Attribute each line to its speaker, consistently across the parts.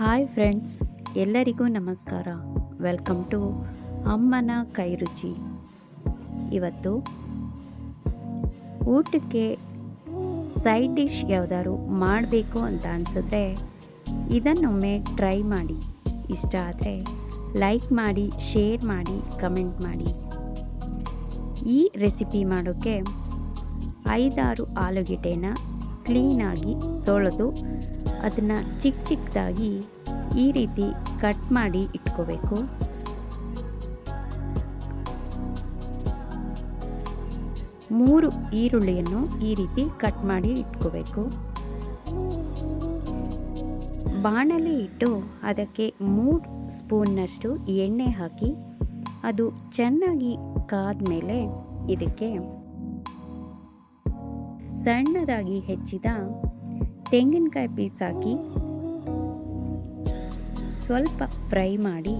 Speaker 1: Hi friends, ಎಲ್ಲರಿಗೂ ನಮಸ್ಕಾರ. Welcome to ಅಮ್ಮನ ಕೈ ರುಚಿ. ಇವತ್ತು ಊಟಕ್ಕೆ ಸೈಡ್ ಡಿಶ್ ಯಾವುದಾದ್ರು ಮಾಡಬೇಕು ಅಂತ ಅನಿಸಿದ್ರೆ ಇದನ್ನೊಮ್ಮೆ ಟ್ರೈ ಮಾಡಿ. ಇಷ್ಟ ಆದರೆ ಲೈಕ್ ಮಾಡಿ, ಶೇರ್ ಮಾಡಿ, ಕಮೆಂಟ್ ಮಾಡಿ. ಈ ರೆಸಿಪಿ ಮಾಡೋಕ್ಕೆ 5-6 ಆಲೂಗೆಡ್ಡೆನ ಕ್ಲೀನಾಗಿ ತೊಳೆದು ಅದನ್ನು ಚಿಕ್ಕದಾಗಿ ಈ ರೀತಿ ಕಟ್ ಮಾಡಿ ಇಟ್ಕೋಬೇಕು. ಮೂರು ಈರುಳ್ಳಿಯನ್ನು ಈ ರೀತಿ ಕಟ್ ಮಾಡಿ ಇಟ್ಕೋಬೇಕು. ಬಾಣಲೆ ಇಟ್ಟು ಅದಕ್ಕೆ 3 ಸ್ಪೂನ್ನಷ್ಟು ಎಣ್ಣೆ ಹಾಕಿ ಅದು ಚೆನ್ನಾಗಿ ಕಾದ್ಮೇಲೆ ಇದಕ್ಕೆ ಸಣ್ಣದಾಗಿ ಹೆಚ್ಚಿದ ತೆಂಗಿನಕಾಯಿ ಪೀಸ್ ಹಾಕಿ ಸ್ವಲ್ಪ ಫ್ರೈ ಮಾಡಿ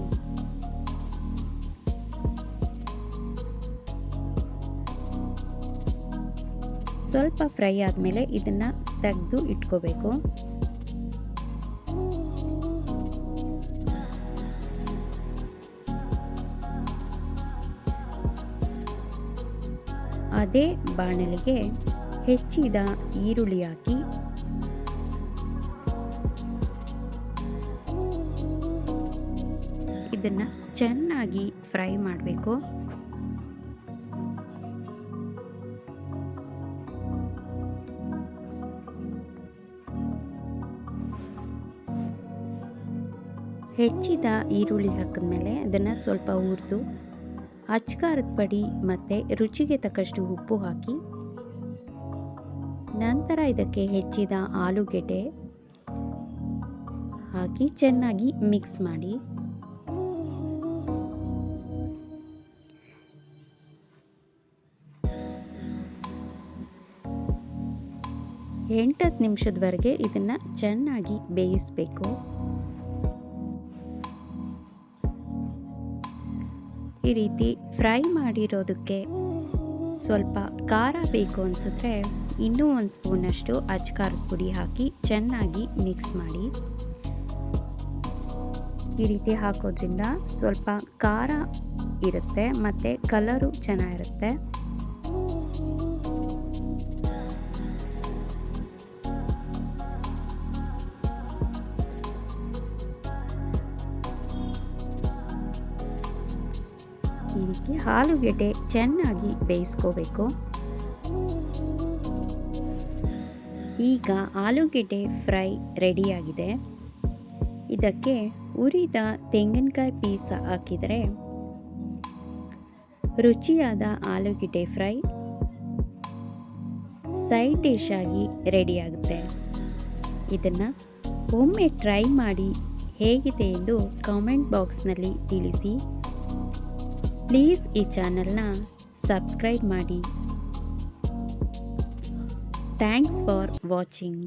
Speaker 1: ಸ್ವಲ್ಪ ಫ್ರೈ ಆದಮೇಲೆ ಇದನ್ನು ತೆಗೆದು ಇಟ್ಕೋಬೇಕು. ಅದೇ ಬಾಣಲಿಗೆ ಹೆಚ್ಚಿದ ಈರುಳ್ಳಿ ಹಾಕಿ ಇದನ್ನು ಚೆನ್ನಾಗಿ ಫ್ರೈ ಮಾಡಬೇಕು. ಹೆಚ್ಚಿದ ಈರುಳ್ಳಿ ಹಾಕಿದ್ಮೇಲೆ ಅದನ್ನು ಸ್ವಲ್ಪ ಹುರಿದು ಅಚ್ಕಾರದ ಪುಡಿ ಮತ್ತು ರುಚಿಗೆ ತಕ್ಕಷ್ಟು ಉಪ್ಪು ಹಾಕಿ ನಂತರ ಇದಕ್ಕೆ ಹೆಚ್ಚಿದ ಆಲೂಗೆಡ್ಡೆ ಹಾಕಿ ಚೆನ್ನಾಗಿ ಮಿಕ್ಸ್ ಮಾಡಿ ಎಂಟತ್ತು ನಿಮಿಷದವರೆಗೆ ಇದನ್ನು ಚೆನ್ನಾಗಿ ಬೇಯಿಸಬೇಕು. ಈ ರೀತಿ ಫ್ರೈ ಮಾಡಿರೋದಕ್ಕೆ ಸ್ವಲ್ಪ ಖಾರ ಬೇಕು ಅನಿಸಿದ್ರೆ ಇನ್ನೂ 1 ಸ್ಪೂನಷ್ಟು ಅಚ್ಕಾರದ ಪುಡಿ ಹಾಕಿ ಚೆನ್ನಾಗಿ ಮಿಕ್ಸ್ ಮಾಡಿ. ಈ ರೀತಿ ಹಾಕೋದ್ರಿಂದ ಸ್ವಲ್ಪ ಖಾರ ಇರುತ್ತೆ ಮತ್ತು ಕಲರು ಚೆನ್ನಾಗಿರುತ್ತೆ. ಈ ರೀತಿ ಆಲೂಗೆಡ್ಡೆ ಚೆನ್ನಾಗಿ ಬೇಯಿಸ್ಕೋಬೇಕು. ಈಗ ಆಲೂಗೆಡ್ಡೆ ಫ್ರೈ ರೆಡಿಯಾಗಿದೆ. ಇದಕ್ಕೆ ಹುರಿದ ತೆಂಗಿನಕಾಯಿ ಪೀಸ್ ಹಾಕಿದರೆ ರುಚಿಯಾದ ಆಲೂಗೆಡ್ಡೆ ಫ್ರೈ ಸೈಡ್ ಡಿಶ್ ಆಗಿ ರೆಡಿಯಾಗುತ್ತೆ. ಇದನ್ನು ಒಮ್ಮೆ ಟ್ರೈ ಮಾಡಿ ಹೇಗಿದೆ ಎಂದು ಕಾಮೆಂಟ್ ಬಾಕ್ಸ್ನಲ್ಲಿ ತಿಳಿಸಿ. ಪ್ಲೀಸ್ ಈ ಚಾನಲ್ನ ಸಬ್ಸ್ಕ್ರೈಬ್ ಮಾಡಿ. Thanks for watching.